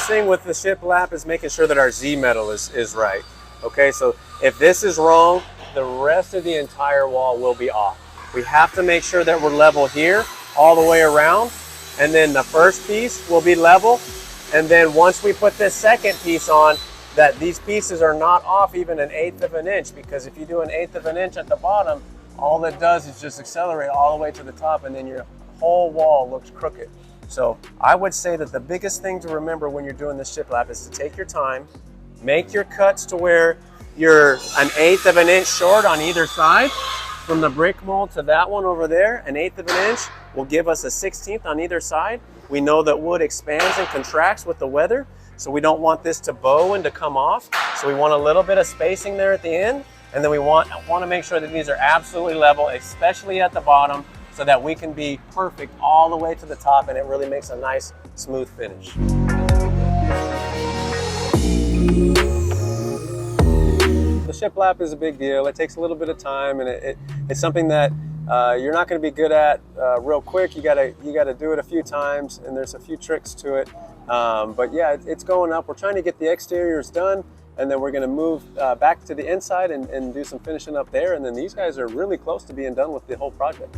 biggest thing with the shiplap is making sure that our Z metal is right. Okay, so if this is wrong, the rest of the entire wall will be off. We have to make sure that we're level here all the way around, and then the first piece will be level, and then once we put this second piece on, that these pieces are not off even 1/8 of an inch, because if you do 1/8 of an inch at the bottom, all that does is just accelerate all the way to the top, and then your whole wall looks crooked. So I would say that the biggest thing to remember when you're doing this shiplap is to take your time, make your cuts to where you're 1/8 of an inch short on either side. From the brick mold to that one over there, 1/8 of an inch will give us a 1/16 on either side. We know that wood expands and contracts with the weather, so we don't want this to bow and to come off. So we want a little bit of spacing there at the end, and then we want to make sure that these are absolutely level, especially at the bottom, so that we can be perfect all the way to the top, and it really makes a nice, smooth finish. The shiplap is a big deal. It takes a little bit of time, and it's something that you're not going to be good at real quick. You gotta do it a few times, and there's a few tricks to it. But yeah, it's going up. We're trying to get the exteriors done, and then we're going to move back to the inside and do some finishing up there. And then these guys are really close to being done with the whole project.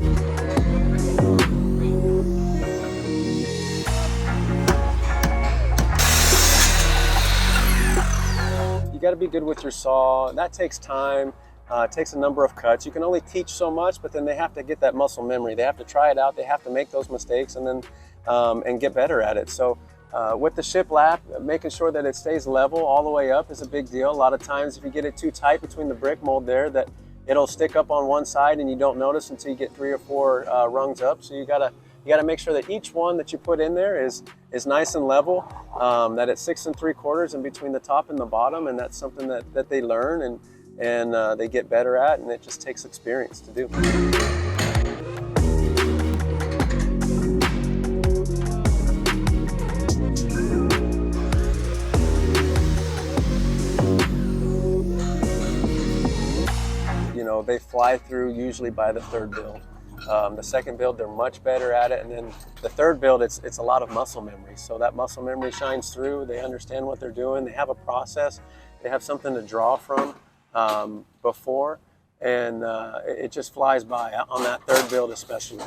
You got to be good with your saw. That takes time. It takes a number of cuts. You can only teach so much, but then they have to get that muscle memory. They have to try it out. They have to make those mistakes, and then and get better at it. So with the shiplap, making sure that it stays level all the way up is a big deal. A lot of times if you get it too tight between the brick mold there, that it'll stick up on one side and you don't notice until you get 3 or 4 rungs up. So you gotta make sure that each one that you put in there is nice and level, that it's 6 3/4 in between the top and the bottom, and that's something that they learn and they get better at, and it just takes experience to do. You know, they fly through usually by the 3rd build. The 2nd build, they're much better at it, and then the 3rd build, it's a lot of muscle memory. So that muscle memory shines through. They understand what they're doing. They have a process. They have something to draw from before, and it just flies by on that 3rd build especially.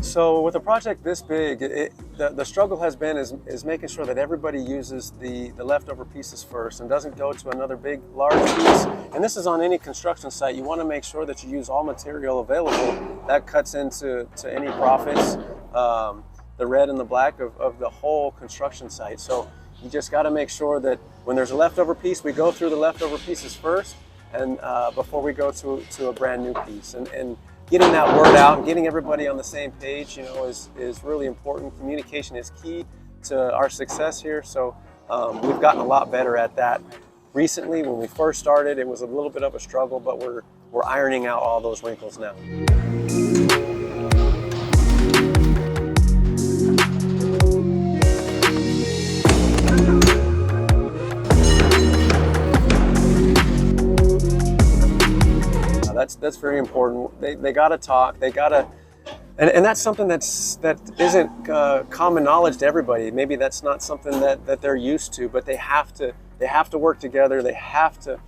So with a project this big, the struggle has been is making sure that everybody uses the leftover pieces first and doesn't go to another big, large piece. And this is on any construction site. You want to make sure that you use all material available. That cuts into any profits, the red and the black of the whole construction site. So you just got to make sure that when there's a leftover piece, we go through the leftover pieces first, and before we go to a brand new piece. And getting that word out and getting everybody on the same page, you know, is really important. Communication is key to our success here. So we've gotten a lot better at that recently. When we first started, it was a little bit of a struggle, but we're ironing out all those wrinkles now. That's very important. They got to talk. They got to, and that's something that isn't common knowledge to everybody. Maybe that's not something that they're used to, but they have to work together. They have to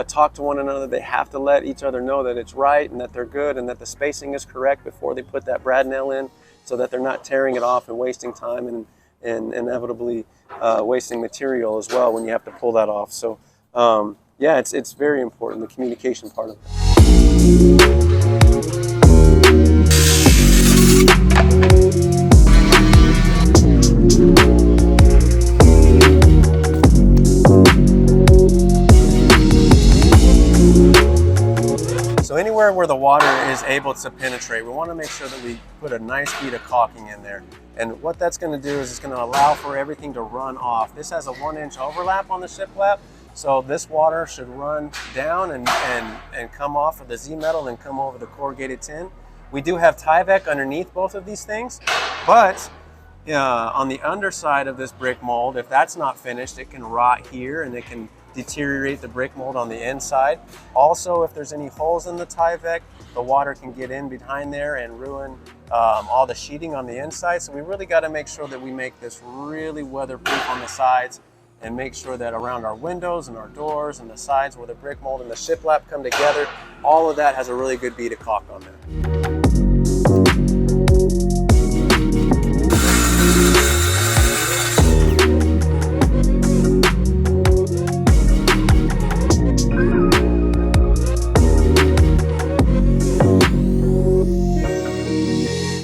talk to one another. They have to let each other know that it's right and that they're good and that the spacing is correct before they put that brad nail in, so that they're not tearing it off and wasting time and inevitably wasting material as well when you have to pull that off. So yeah, it's very important, the communication part of it. anywhere where the water is able to penetrate, we want to make sure that we put a nice bead of caulking in there. And what that's going to do is it's going to allow for everything to run off. This has a 1-inch overlap on the shiplap, so this water should run down and come off of the Z metal and come over the corrugated tin. We do have Tyvek underneath both of these things, but on the underside of this brick mold, if that's not finished, it can rot here and it can deteriorate the brick mold on the inside. Also, if there's any holes in the Tyvek, the water can get in behind there and ruin all the sheeting on the inside. So we really got to make sure that we make this really weatherproof on the sides, and make sure that around our windows and our doors and the sides where the brick mold and the shiplap come together, all of that has a really good bead of caulk on there.